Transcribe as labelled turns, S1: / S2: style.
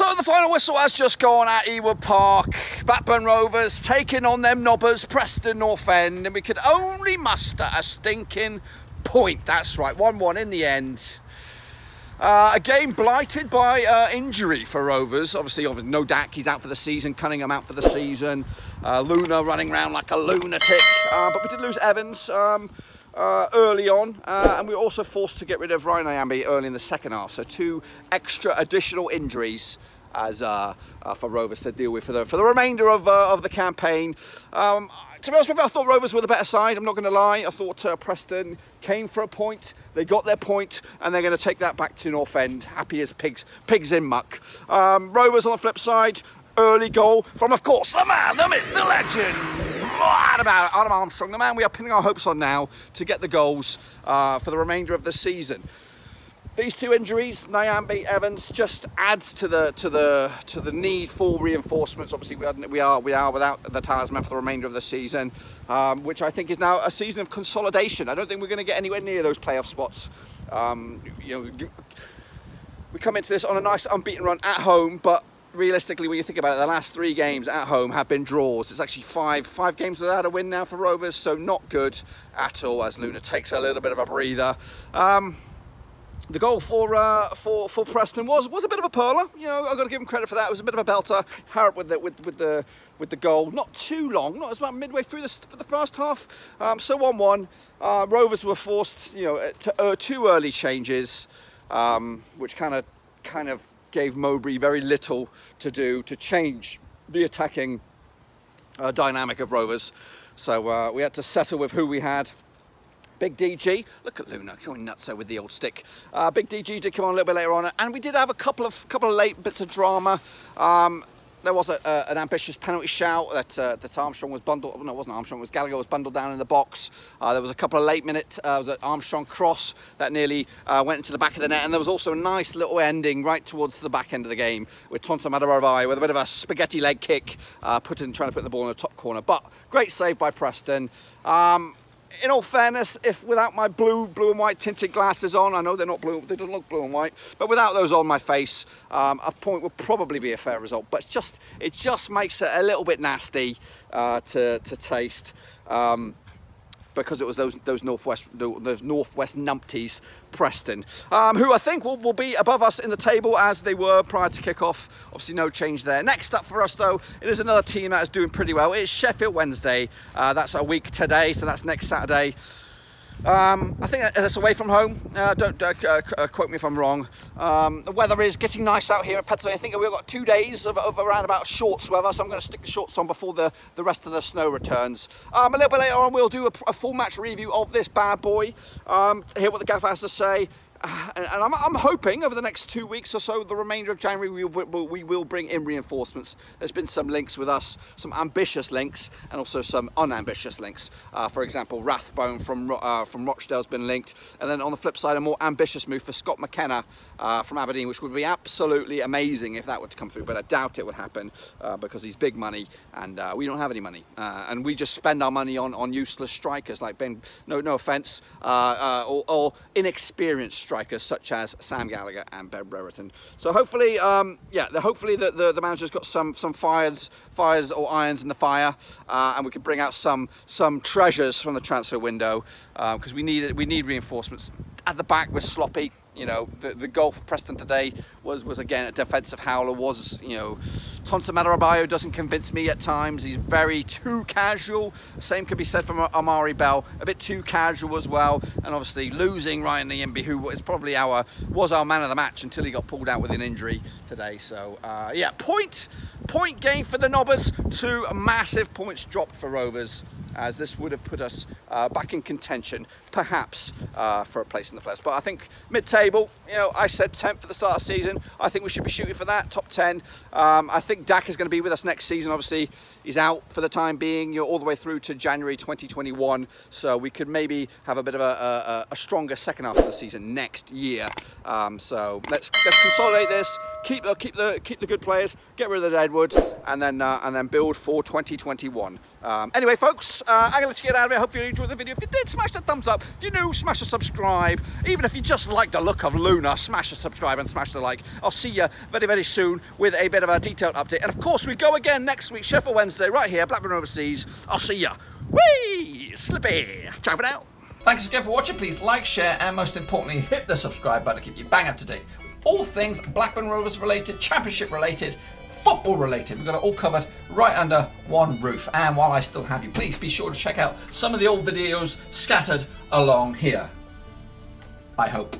S1: So the final whistle has just gone at Ewood Park. Blackburn Rovers taking on them knobbers, Preston North End, and we could only muster a stinking point. That's right, 1-1 in the end. A game blighted by injury for Rovers. Obviously, no Dak, he's out for the season. Cunningham out for the season. Luna running around like a lunatic. But we did lose Evans early on, and we were also forced to get rid of Ryan Nyambe early in the second half. So 2 extra additional injuries as for Rovers to deal with for the remainder of the campaign. To be honest with you, I thought Rovers were the better side. I'm not going to lie. I thought Preston came for a point. They got their point, and they're going to take that back to North End, happy as pigs in muck. Rovers on the flip side, early goal from, of course, the man, the myth, the legend, Adam Armstrong, the man we are pinning our hopes on now to get the goals for the remainder of the season. These 2 injuries, Nyambe, Evans, just adds to the need for reinforcements. Obviously, we are without the talisman for the remainder of the season, which I think is now a season of consolidation. I don't think we're going to get anywhere near those playoff spots. We come into this on a nice unbeaten run at home, but realistically, when you think about it, the last 3 games at home have been draws. It's actually five games without a win now for Rovers, so not good at all. As Luna takes a little bit of a breather. The goal for Preston was a bit of a perler. You know, I've got to give him credit for that. It was a bit of a belter. Harrop with the goal, not too long. Not, it was about midway through for the first half. So 1-1. Rovers were forced, you know, to 2 early changes, which kind of gave Mowbray very little to do to change the attacking dynamic of Rovers. So we had to settle with who we had. Big DG, look at Luna going nuts with the old stick. Big DG did come on a little bit later on, and we did have a couple of late bits of drama. There was an ambitious penalty shout that Armstrong was bundled. No, it wasn't Armstrong. It was Gallagher was bundled down in the box. There was a couple of late minute. Was an Armstrong cross that nearly went into the back of the net, and there was also a nice little ending right towards the back end of the game with Tonsa Madaravai with a bit of a spaghetti leg kick, trying to put the ball in the top corner. But great save by Preston. In all fairness, if without my blue and white tinted glasses on, I know they're not blue, they don't look blue and white, but without those on my face, a point would probably be a fair result. But it just makes it a little bit nasty to taste, because it was those northwest numpties, Preston, who I think will be above us in the table as they were prior to kick-off. Obviously no change there. Next up for us though, it is another team that is doing pretty well. It's Sheffield Wednesday. That's a week today, so that's next Saturday. I think that's away from home. Don't quote me if I'm wrong. The weather is getting nice out here in Pennsylvania. I think we've got 2 days of around about shorts weather, so I'm going to stick the shorts on before the rest of the snow returns. A little bit later on, we'll do a full match review of this bad boy, hear what the gaffer has to say. And I'm hoping over the next 2 weeks or so, the remainder of January, we will bring in reinforcements. There's been some links with us, some ambitious links, and also some unambitious links. For example, Rathbone from Rochdale's been linked, and then on the flip side, a more ambitious move for Scott McKenna from Aberdeen, which would be absolutely amazing if that were to come through. But I doubt it would happen because he's big money, and we don't have any money, and we just spend our money on useless strikers like Ben. No offence, or inexperienced strikers such as Sam Gallagher and Ben Brereton. So hopefully, hopefully the manager's got some fires or irons in the fire, and we can bring out some treasures from the transfer window, because we need reinforcements. At the back, we're sloppy. You know, the goal for Preston today was again a defensive howler. You know, Tonsa Madarabayo doesn't convince me at times. He's very too casual. Same could be said from Amari Bell, a bit too casual as well. And obviously losing Ryan Nyambe, who was our man of the match until he got pulled out with an injury today. So yeah, point game for the Knobbers. 2 massive points dropped for Rovers, as this would have put us back in contention, perhaps for a place in the playoffs. But I think mid-table, you know, I said 10th for the start of the season. I think we should be shooting for that, top 10. I think Dak is going to be with us next season. Obviously, he's out for the time being, all the way through to January 2021. So we could maybe have a bit of a stronger second half of the season next year. So let's consolidate this, keep the good players, get rid of the deadwood, and then build for 2021. Anyway, folks. else, I'm going to let you get out of it. Hope you enjoyed the video. If you did, smash the thumbs up. If you're new, smash the subscribe. Even if you just like the look of Luna, smash the subscribe and smash the like. I'll see you very, very soon with a bit of a detailed update. And of course, we go again next week, Sheffield Wednesday, right here, Blackburn Rovers. I'll see you. Whee! Slippy! Ciao for now. Thanks again for watching. Please like, share, and most importantly, hit the subscribe button to keep you bang up to date with all things Blackburn Rovers related, championship related, football related. We've got it all covered right under one roof. And while I still have you, please be sure to check out some of the old videos scattered along here. I hope.